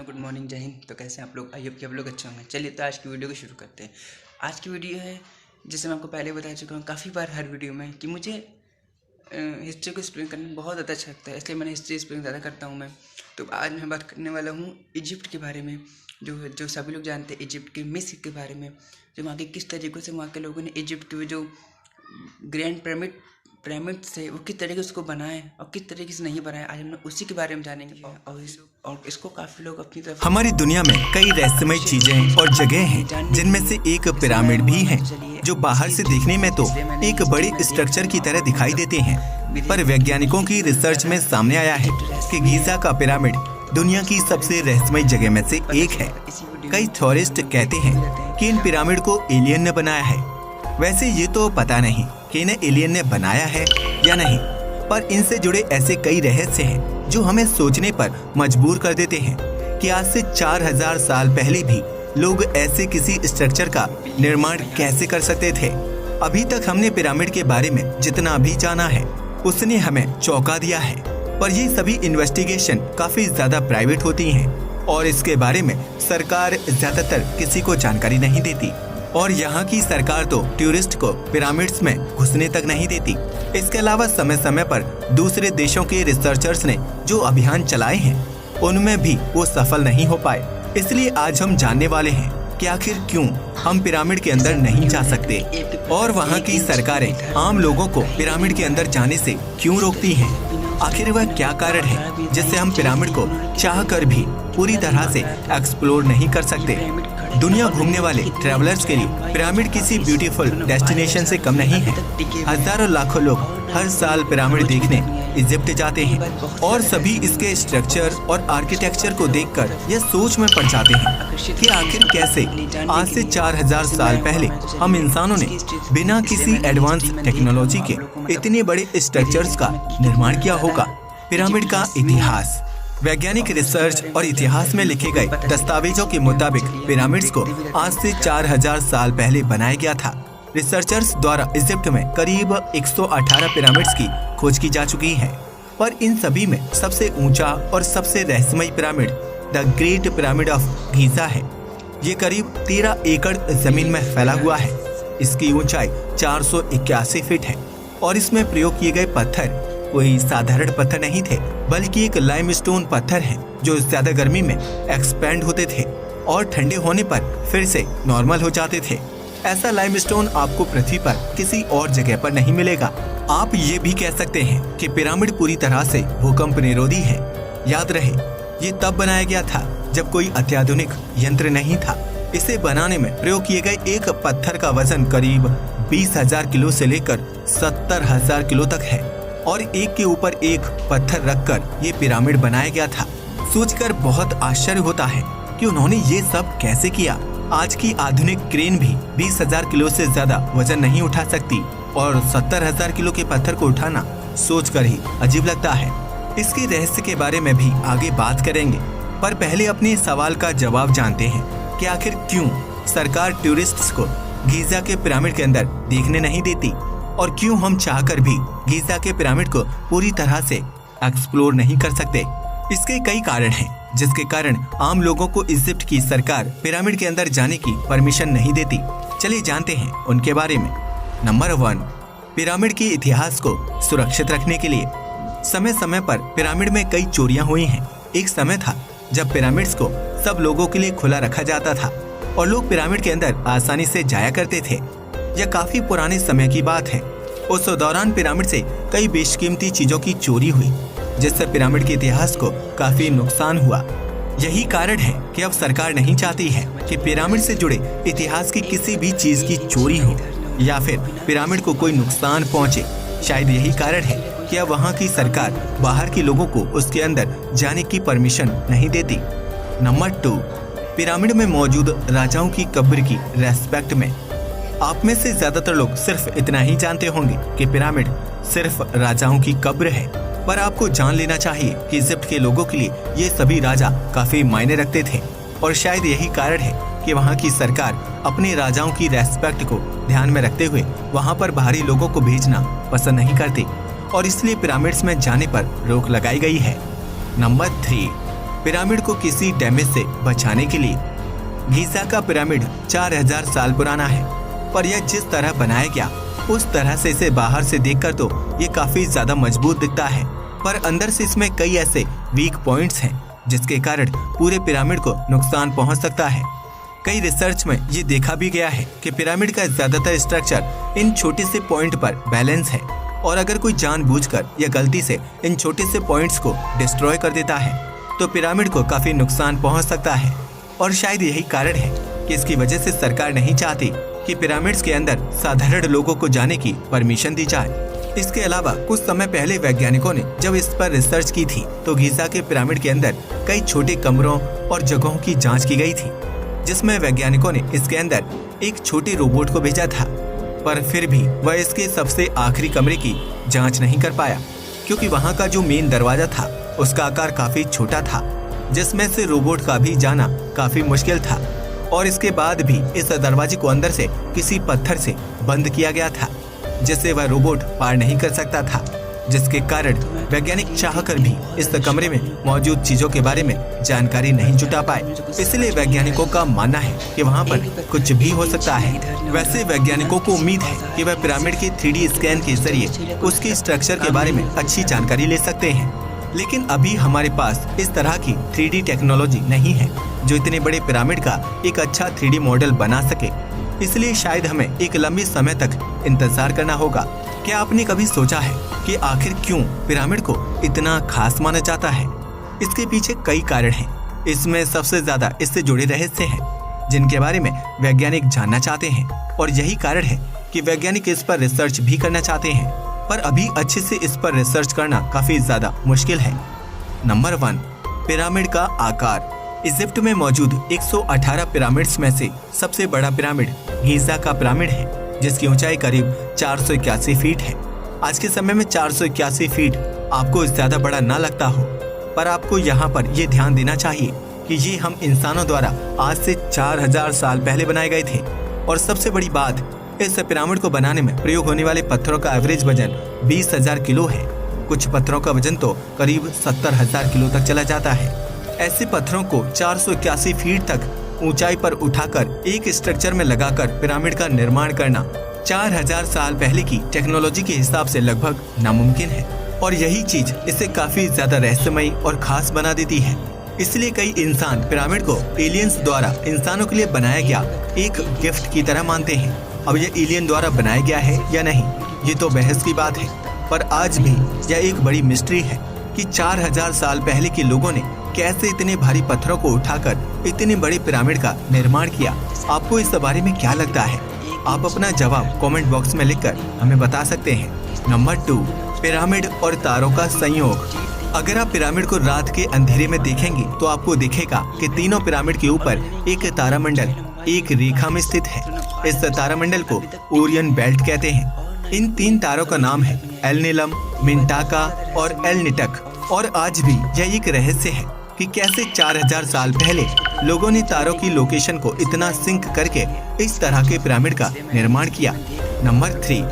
Good morning, जय हिंद। तो कैसे हैं आप लोग? आई होप कि आप लोग अच्छे होंगे। चलिए तो आज की वीडियो को शुरू करते हैं। आज की वीडियो है, जैसे मैं आपको पहले बता चुका हूँ काफ़ी बार हर वीडियो में, कि मुझे हिस्ट्री को एक्सप्लेन करना बहुत ज़्यादा अच्छा लगता है, इसलिए मैंने हिस्ट्री एक्सप्लेन ज़्यादा करता हूँ मैं। तो आज मैं बात करने वाला हूँ इजिप्ट के बारे में, जो सभी लोग जानते हैं, इजिप्ट के मिस्र के बारे में, जो वहाँ के किस तरीक़े से वहाँ के लोगों ने इजिप्ट के जो ग्रैंड पिरामिड से वो किस तरीके से उसको बनाए और किस तरीके से नहीं बनाए, आज हम लोग उसी के बारे में जानेंगे। और इसको काफ़ी लोग अपनी तरफ। हमारी दुनिया में कई रहस्यमय चीजें और जगह हैं, जिनमें से एक पिरामिड भी है, जो बाहर से देखने में तो एक बड़े स्ट्रक्चर की तरह दिखाई देते हैं, पर वैज्ञानिकों की रिसर्च में सामने आया है कि गीज़ा का पिरामिड दुनिया की सबसे रहस्यमय जगह में से एक है। कई थ्योरिस्ट कहते हैं कि इन पिरामिड को एलियन ने बनाया है। वैसे ये तो पता नहीं कि इन्हें एलियन ने बनाया है या नहीं, पर इनसे जुड़े ऐसे कई रहस्य हैं जो हमें सोचने पर मजबूर कर देते हैं कि आज से 4000 साल पहले भी लोग ऐसे किसी स्ट्रक्चर का निर्माण कैसे कर सकते थे। अभी तक हमने पिरामिड के बारे में जितना भी जाना है उसने हमें चौंका दिया है, पर ये सभी इन्वेस्टिगेशन काफी ज्यादा प्राइवेट होती हैं और इसके बारे में सरकार ज्यादातर किसी को जानकारी नहीं देती, और यहाँ की सरकार तो टूरिस्ट को पिरामिड्स में घुसने तक नहीं देती। इसके अलावा समय समय पर दूसरे देशों के रिसर्चर्स ने जो अभियान चलाए हैं उनमें भी वो सफल नहीं हो पाए। इसलिए आज हम जानने वाले हैं कि आखिर क्यों हम पिरामिड के अंदर नहीं जा सकते और वहाँ की सरकारें आम लोगों को पिरामिड के अंदर जाने से क्यों रोकती हैं। आखिर वह क्या कारण है जिससे हम पिरामिड को चाह कर भी पूरी तरह से एक्सप्लोर नहीं कर सकते। दुनिया घूमने वाले ट्रैवलर्स के लिए पिरामिड किसी ब्यूटीफुल डेस्टिनेशन से कम नहीं है। हजारों लाखों लोग हर साल पिरामिड देखने इजिप्ट जाते हैं और सभी इसके स्ट्रक्चर और आर्किटेक्चर को देखकर यह सोच में पड़ जाते हैं कि आखिर कैसे आज से 4000 साल पहले हम इंसानों ने बिना किसी एडवांस टेक्नोलॉजी के इतने बड़े स्ट्रक्चर्स का निर्माण किया होगा। पिरामिड का इतिहास। वैज्ञानिक रिसर्च और इतिहास में लिखे गए दस्तावेजों के मुताबिक पिरामिड्स को आज से 4000 साल पहले बनाया गया था। रिसर्चर्स द्वारा इजिप्ट में करीब 118 पिरामिड्स की खोज की जा चुकी है, पर इन सभी में सबसे ऊंचा और सबसे रहस्यमय pyramid the great pyramid of Giza है। ये करीब 13 एकड़ जमीन में फैला हुआ है। इसकी ऊंचाई 481 फीट है और इसमें प्रयोग किए गए पत्थर कोई साधारण पत्थर नहीं थे, बल्कि एक लाइमस्टोन पत्थर है जो ज्यादा गर्मी में एक्सपेंड होते थे और ठंडे होने पर फिर से नॉर्मल हो जाते थे। ऐसा लाइमस्टोन आपको पृथ्वी पर किसी और जगह पर नहीं मिलेगा। आप ये भी कह सकते हैं कि पिरामिड पूरी तरह से भूकंप निरोधी है। याद रहे, ये तब बनाया गया था जब कोई अत्याधुनिक यंत्र नहीं था। इसे बनाने में प्रयोग किए गए एक पत्थर का वजन करीब 20,000 किलो से लेकर 70,000 किलो तक है और एक के ऊपर एक पत्थर रखकर ये पिरामिड बनाया गया था। सोचकर बहुत आश्चर्य होता है कि उन्होंने ये सब कैसे किया। आज की आधुनिक क्रेन भी 20,000 किलो से ज्यादा वजन नहीं उठा सकती और 70,000 किलो के पत्थर को उठाना सोचकर ही अजीब लगता है। इसके रहस्य के बारे में भी आगे बात करेंगे, पर पहले अपने सवाल का जवाब जानते हैं कि आखिर क्यों सरकार टूरिस्ट्स को गीज़ा के पिरामिड के अंदर देखने नहीं देती और क्यों हम चाहकर भी गीज़ा के पिरामिड को पूरी तरह से एक्सप्लोर नहीं कर सकते। इसके कई कारण हैं जिसके कारण आम लोगों को इजिप्ट की सरकार पिरामिड के अंदर जाने की परमिशन नहीं देती। चलिए जानते हैं उनके बारे में। नंबर 1, पिरामिड के इतिहास को सुरक्षित रखने के लिए। समय समय पर पिरामिड में कई चोरियां हुई हैं। एक समय था जब पिरामिड्स को सब लोगों के लिए खुला रखा जाता था और लोग पिरामिड के अंदर आसानी से जाया करते थे। यह काफी पुराने समय की बात है। उस दौरान पिरामिड से कई बेशकीमती चीजों की चोरी हुई, जिससे पिरामिड के इतिहास को काफी नुकसान हुआ। यही कारण है कि अब सरकार नहीं चाहती है कि पिरामिड से जुड़े इतिहास की किसी भी चीज की चोरी हो या फिर पिरामिड को कोई नुकसान पहुंचे। शायद यही कारण है कि अब वहाँ की सरकार बाहर के लोगों को उसके अंदर जाने की परमिशन नहीं देती। नंबर 2, पिरामिड में मौजूद राजाओं की कब्र की रेस्पेक्ट में। आप में से ज्यादातर लोग सिर्फ इतना ही जानते होंगे कि पिरामिड सिर्फ राजाओं की कब्र है, पर आपको जान लेना चाहिए कि इजिप्ट के लोगों के लिए ये सभी राजा काफी मायने रखते थे और शायद यही कारण है कि वहाँ की सरकार अपने राजाओं की रेस्पेक्ट को ध्यान में रखते हुए वहाँ पर बाहरी लोगों को भेजना पसंद नहीं करती और इसलिए पिरामिड्स में जाने पर रोक लगाई गई है। नंबर 3, पिरामिड को किसी डैमेज से बचाने के लिए। गीज़ा का पिरामिड 4000 साल पुराना है, पर यह जिस तरह बनाया गया उस तरह से इसे बाहर से देखकर तो ये काफी ज्यादा मजबूत दिखता है, पर अंदर से इसमें कई ऐसे वीक पॉइंट्स हैं जिसके कारण पूरे पिरामिड को नुकसान पहुंच सकता है। कई रिसर्च में ये देखा भी गया है कि पिरामिड का ज्यादातर स्ट्रक्चर इन छोटे से पॉइंट पर बैलेंस है, और अगर कोई जानबूझकर या गलती से इन छोटे से पॉइंट्स को डिस्ट्रॉय कर देता है तो पिरामिड को काफी नुकसान पहुंच सकता है। और शायद यही कारण है कि इसकी वजह से सरकार नहीं चाहती कि पिरामिड्स के अंदर साधारण लोगों को जाने की परमिशन दी जाए। इसके अलावा कुछ समय पहले वैज्ञानिकों ने जब इस पर रिसर्च की थी तो गीज़ा के पिरामिड के अंदर कई छोटे कमरों और जगहों की जांच की गई थी, जिसमें वैज्ञानिकों ने इसके अंदर एक छोटे रोबोट को भेजा था, पर फिर भी वह इसके सबसे आखिरी कमरे की जांच नहीं कर पाया, क्योंकि वहां का जो मेन दरवाजा था उसका आकार काफी छोटा था, जिसमें से रोबोट का भी जाना काफी मुश्किल था। और इसके बाद भी इस दरवाजे को अंदर से किसी पत्थर से बंद किया गया था, जिससे वह रोबोट पार नहीं कर सकता था, जिसके कारण वैज्ञानिक चाहकर भी इस कमरे में मौजूद चीजों के बारे में जानकारी नहीं जुटा पाए। इसलिए वैज्ञानिकों का मानना है कि वहां पर कुछ भी हो सकता है। वैसे वैज्ञानिकों को उम्मीद है कि वह पिरामिड के 3D स्कैन के जरिए उसके स्ट्रक्चर के बारे में अच्छी जानकारी ले सकते हैं, लेकिन अभी हमारे पास इस तरह की 3D टेक्नोलॉजी नहीं है जो इतने बड़े पिरामिड का एक अच्छा 3D मॉडल बना सके। इसलिए शायद हमें एक लंबे समय तक इंतजार करना होगा। क्या आपने कभी सोचा है कि आखिर क्यों पिरामिड को इतना खास माना जाता है? इसके पीछे कई कारण हैं। इसमें सबसे ज्यादा इससे जुड़े रहस्य हैं जिनके बारे में वैज्ञानिक जानना चाहते हैं, और यही कारण है कि वैज्ञानिक इस पर रिसर्च भी करना चाहते हैं, पर अभी अच्छे से इस पर रिसर्च करना काफी ज्यादा मुश्किल है। नंबर 1, पिरामिड का आकार। इजिप्ट में मौजूद 118 पिरामिड्स में से सबसे बड़ा पिरामिड गीज़ा का पिरामिड है, जिसकी ऊंचाई करीब 481 फीट है। आज के समय में 481 फीट आपको ज्यादा बड़ा ना लगता हो, पर आपको यहाँ पर ये ध्यान देना चाहिए कि ये हम इंसानों द्वारा आज से 4000 साल पहले बनाए गए थे। और सबसे बड़ी बात, इस पिरामिड को बनाने में प्रयोग होने वाले पत्थरों का एवरेज वजन 20,000 किलो है। कुछ पत्थरों का वजन तो करीब 70,000 किलो तक चला जाता है। ऐसे पत्थरों को 481 फीट तक ऊंचाई पर उठाकर एक स्ट्रक्चर में लगाकर पिरामिड का निर्माण करना 4000 साल पहले की टेक्नोलॉजी के हिसाब से लगभग नामुमकिन है, और यही चीज इसे काफी ज्यादा रहस्यमयी और खास बना देती है। इसलिए कई इंसान पिरामिड को एलियंस द्वारा इंसानों के लिए बनाया गया एक गिफ्ट की तरह मानते हैं। अब ये एलियन द्वारा बनाया गया है या नहीं, ये तो बहस की बात है, पर आज भी यह एक बड़ी मिस्ट्री है कि 4000 साल पहले के लोगों ने कैसे इतने भारी पत्थरों को उठाकर इतने बड़े पिरामिड का निर्माण किया। आपको इस बारे में क्या लगता है? आप अपना जवाब कमेंट बॉक्स में लिखकर हमें बता सकते हैं। नंबर 2, पिरामिड और तारों का संयोग। अगर आप पिरामिड को रात के अंधेरे में देखेंगे तो आपको दिखेगा कि तीनों पिरामिड के ऊपर एक तारामंडल एक रेखा में स्थित है। इस तारामंडल को ओरियन बेल्ट कहते हैं। इन 3 तारों का नाम है एल नीलम, मिंटाका और एल निटक। और आज भी यह एक रहस्य है कि कैसे 4000 साल पहले लोगों ने तारों की लोकेशन को इतना सिंक करके इस तरह के पिरामिड का निर्माण किया। नंबर 3,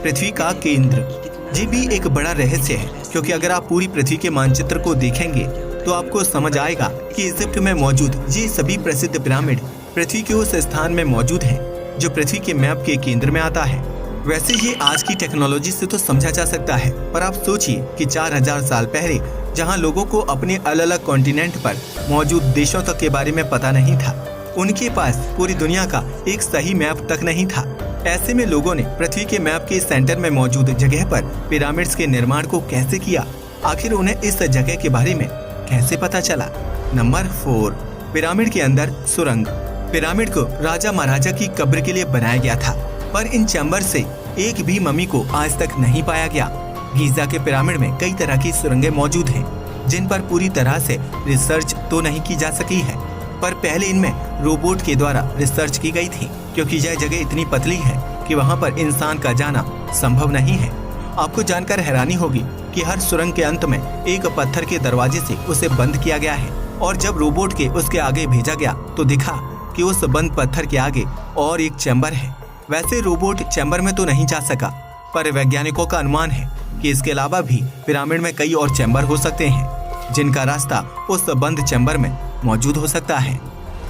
पृथ्वी का केंद्र। ये भी एक बड़ा रहस्य है, क्योंकि अगर आप पूरी पृथ्वी के मानचित्र को देखेंगे तो आपको समझ आएगा कि इजिप्ट में मौजूद ये सभी प्रसिद्ध पिरामिड पृथ्वी के उस स्थान में मौजूद हैं जो पृथ्वी के मैप के केंद्र में आता है। वैसे ये आज की टेक्नोलॉजी से तो समझा जा सकता है, पर आप सोचिए कि 4000 साल पहले जहां लोगों को अपने अलग अलग कॉन्टिनेंट पर मौजूद देशों तक के बारे में पता नहीं था, उनके पास पूरी दुनिया का एक सही मैप तक नहीं था। ऐसे में लोगों ने पृथ्वी के मैप के सेंटर में मौजूद जगह पर पिरामिड्स के निर्माण को कैसे किया? आखिर उन्हें इस जगह के बारे में कैसे पता चला? नंबर 4, पिरामिड के अंदर सुरंग। पिरामिड को राजा महाराजा की कब्र के लिए बनाया गया था, पर इन चैम्बर से एक भी मम्मी को आज तक नहीं पाया गया। गीज़ा के पिरामिड में कई तरह की सुरंगें मौजूद हैं, जिन पर पूरी तरह से रिसर्च तो नहीं की जा सकी है, पर पहले इनमें रोबोट के द्वारा रिसर्च की गई थी, क्योंकि यह जगह इतनी पतली है कि वहां पर इंसान का जाना संभव नहीं है। आपको जानकर हैरानी होगी कि हर सुरंग के अंत में एक पत्थर के दरवाजे से उसे बंद किया गया है, और जब रोबोट के उसके आगे भेजा गया तो दिखा कि उस बंद पत्थर के आगे और एक चैम्बर है। वैसे रोबोट चैम्बर में तो नहीं जा सका, पर वैज्ञानिकों का अनुमान है कि इसके अलावा भी पिरामिड में कई और चैम्बर हो सकते हैं। जिनका रास्ता उस बंद चैम्बर में मौजूद हो सकता है।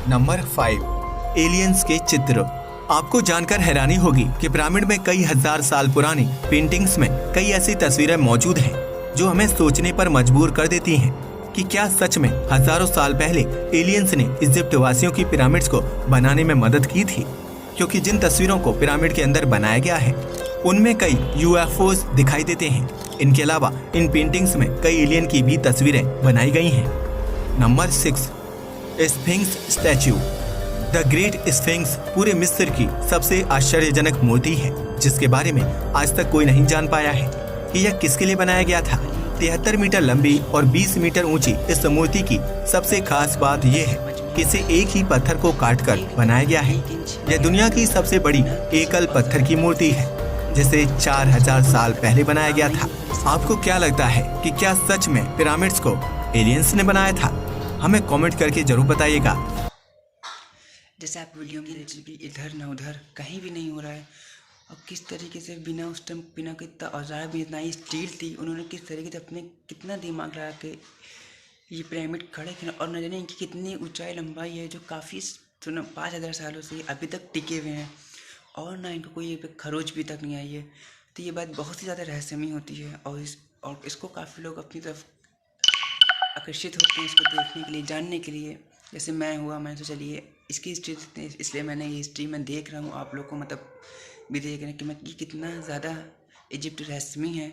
नंबर 5, एलियंस के चित्र। आपको जानकर हैरानी होगी कि पिरामिड में कई हजार साल पुरानी पेंटिंग्स में कई ऐसी तस्वीरें मौजूद हैं जो हमें सोचने पर मजबूर कर देती हैं कि क्या सच में हजारों साल पहले एलियंस ने इजिप्ट वासियों की पिरामिड्स को बनाने में मदद की थी। क्योंकि जिन तस्वीरों को पिरामिड के अंदर बनाया गया है उनमें कई यूएफओस दिखाई देते हैं। इनके अलावा इन पेंटिंग्स में कई एलियन की भी तस्वीरें बनाई गई हैं। Number 6, sphinx statue. The great sphinx पूरे मिस्र की सबसे आश्चर्यजनक मूर्ति है जिसके बारे में आज तक कोई नहीं जान पाया है कि यह किसके लिए बनाया गया था। 73 मीटर लंबी और 20 मीटर ऊंची इस मूर्ति की सबसे खास बात यह है कि इसे एक ही पत्थर को काटकर बनाया गया है। यह दुनिया की सबसे बड़ी एकल पत्थर की मूर्ति है जिसे 4000 साल पहले बनाया गया था। आपको क्या लगता है कि क्या सच में पिरामिड्स को एलियंस ने बनाया था? हमें कमेंट करके जरूर बताइएगा। जैसे आप वीडियो में देख लीजिए, इधर ना उधर कहीं भी नहीं हो रहा है। और किस तरीके से बिना उस टाइम बिना कितना औजार भी इतना ही स्टील थी, उन्होंने किस तरीके से अपने कितना दिमाग लगा के ये पिरामिड खड़े किए। और न जाने इनकी कितनी ऊंचाई लंबाई है जो काफ़ी 5000 सालों से अभी तक टिके हुए हैं और ना इनको कोई खरोच भी तक नहीं आई है। तो ये बात बहुत ही ज़्यादा रहस्यमयी होती है और इसको काफ़ी लोग अपनी तरफ आकर्षित होते हैं इसको देखने के लिए, जानने के लिए। जैसे मैं हुआ, मैं तो चलिए इसकी हिस्ट्री देखते हैं, इसलिए मैंने ये हिस्ट्री मैं देख रहा हूँ, आप लोग को मतलब भी देख रहे हैं कि मैं ये कितना ज़्यादा इजिप्ट रहस्यमयी है।